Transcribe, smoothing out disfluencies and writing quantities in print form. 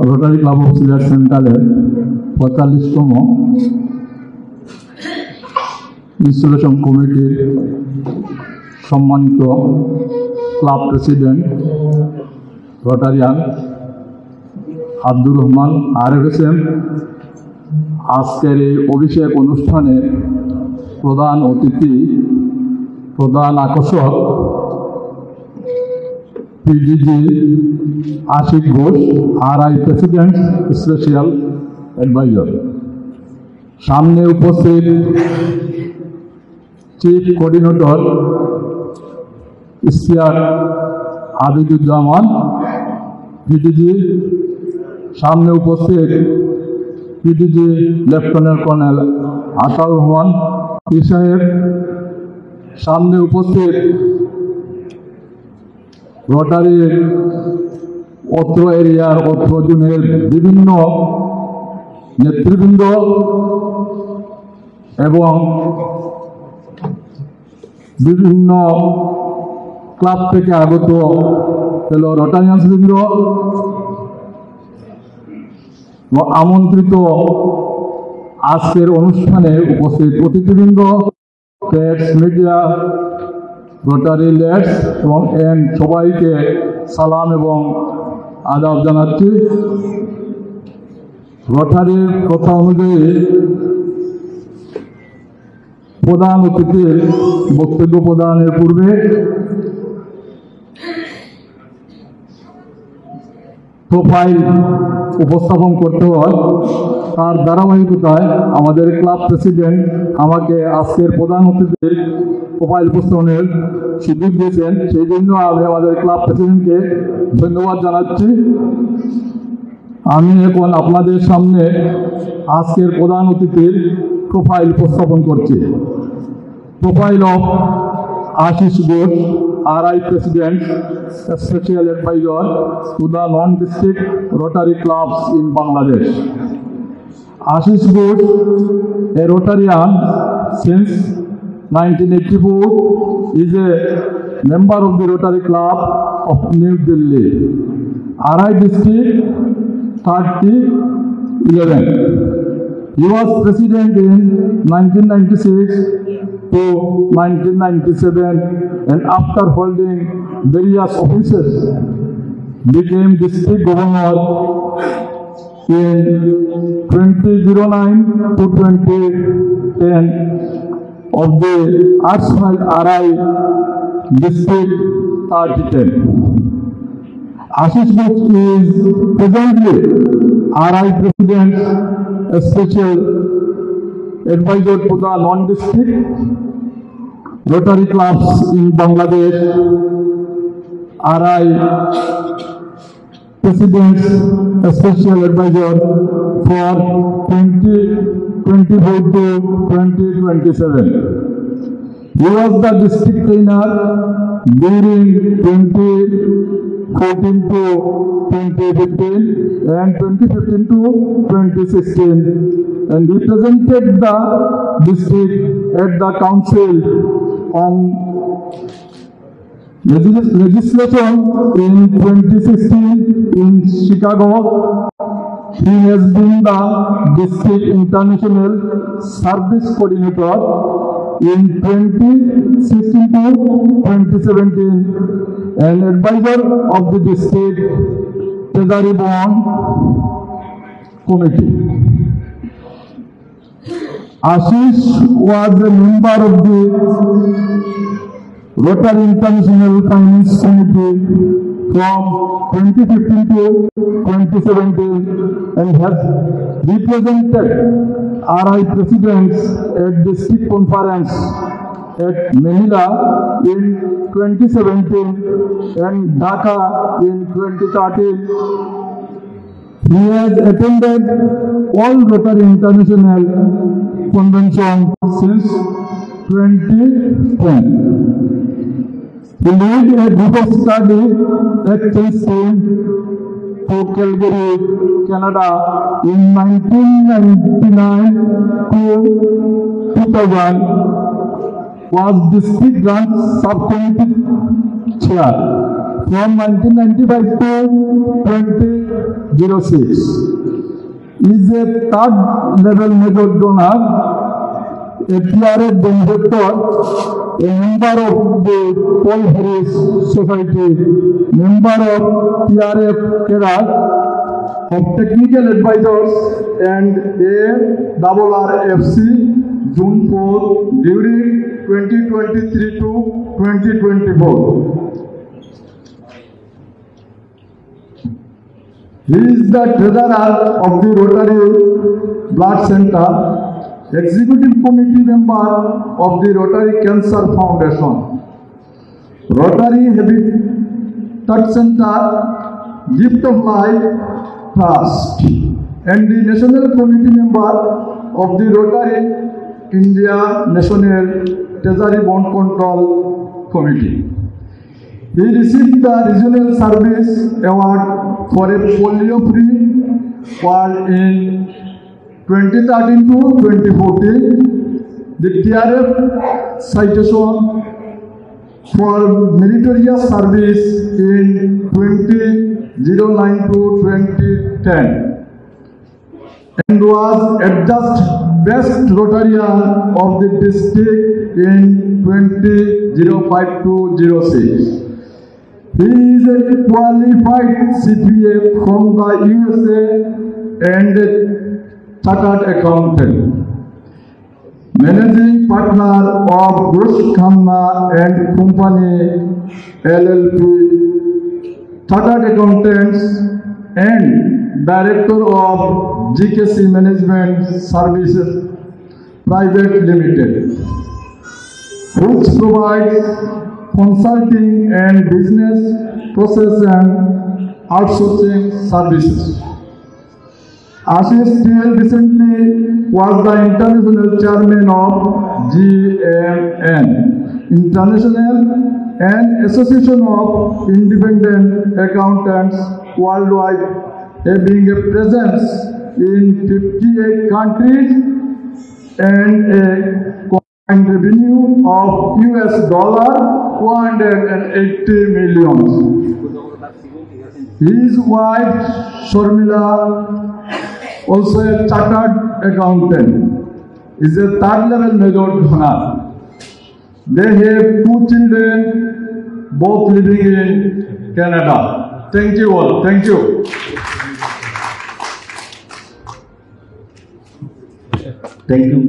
Rotary club of Sylhet সেন্টারের 45তম installation কমিটির সম্মানিত club president Rotarian Abdur Rahman RFSM, আজকের এই অভিষেক অনুষ্ঠানে প্রধান অতিথি, প্রধান আকর্ষক PDG Ashik Ghosh, RI president special adviser, সামনে উপস্থিত chief coordinator Ishtiaq Abiduzzaman PDG, সামনে উপস্থিত PDG lieutenant colonel Ataur Rahman সাহেব, সামনে উপস্থিত রোটারির অত্র এরিয়ার অত্র জোনের বিভিন্ন নেতৃবৃন্দ এবং বিভিন্ন ক্লাব থেকে আগত ফেলো রোটারিয়ানসবৃন্দ আমন্ত্রিত আজকের অনুষ্ঠানে উপস্থিত অতিথিবৃন্দ, প্রেস মিডিয়া, রোটারি লেডস এবং সবাইকে সালাম এবং আদাব জানাচ্ছি। রোটারির কথা অনুযায়ী প্রধান অতিথির বক্তব্য প্রদানের পূর্বে প্রোফাইল উপস্থাপন করতে হয়। তার ধারাবাহিকতায় আমাদের ক্লাব প্রেসিডেন্ট আমাকে আজকের প্রধান অতিথির প্রোফাইল উপস্থাপনের সুযোগ দিয়েছেন, সেই জন্য আমি আমাদের ক্লাব প্রেসিডেন্টকে ধন্যবাদ জানাচ্ছি। আমি এখন আপনাদের সামনে আজকের প্রধান অতিথির প্রোফাইল উপস্থাপন করছি। Profile of Ashis Ghosh, RI President, Special Advisor to the non-district Rotary clubs in Bangladesh. Ashish Ghosh, a Rotarian since 1984, is a member of the Rotary Club of New Delhi, RI District 3011. He was president in 1996 to 1997, and after holding various offices became district governor in 2009 to 2010 of the erstwhile RI District 3010. Ashish Ghosh is presently RI President, Special Advisor to the non-district Rotary clubs in Bangladesh, RI President, Special Advisor for 2024 to 2027. He was the district trainer during 2014 to 2015 and 2015 to 2016, and represented the district at the council on legislation in 2016 in Chicago. He has been the district international service coordinator in 2016 to 2017 and advisor of the district treasury bond committee. Ashish was a member of the Rotary International Finance Committee from 2015 to 2017 and has represented RI presidents at district conference at Manila in 2017 and Dhaka in 2013. He has attended all Rotary International Convention since 2010. He led a group of study exchange team to Calgary, Canada in 1999 to 2000, was district branch subcommittee chair from 1995 to 2006. Is a third level major donor, a TRF benefactor, a member of the Paul Harris Society, member of TRF Kerala, of technical advisors, and ARRFC June 4 during 2023 to 2024. He is the treasurer of the Rotary Blood Center, executive committee member of the Rotary Cancer Foundation, Rotary Habitat Center, Gift of Life Trust, and the national committee member of the Rotary India National Treasury Bond Control Committee. He received the Regional Service Award for a polio-free world in 2013 to 2014. The TRF citation for meritorious service in 2009 to 2010 and was adjudged Best Rotarian of the district in 2005 to 06. He is a qualified CPA from the USA and a chartered accountant. Managing partner of Bush Khanna and Company LLP, chartered accountants, and director of GKC Management Services Private Limited, which provides consulting and business process and outsourcing services. Ashish T.L. recently was the international chairman of GMN International, an association of independent accountants worldwide, having a presence in 58 countries and a combined revenue of $480 million. His wife Sharmila, also a chartered accountant, is a third-level major donor. They have 2 children, both living in Canada. Thank you all. Thank you. Thank you.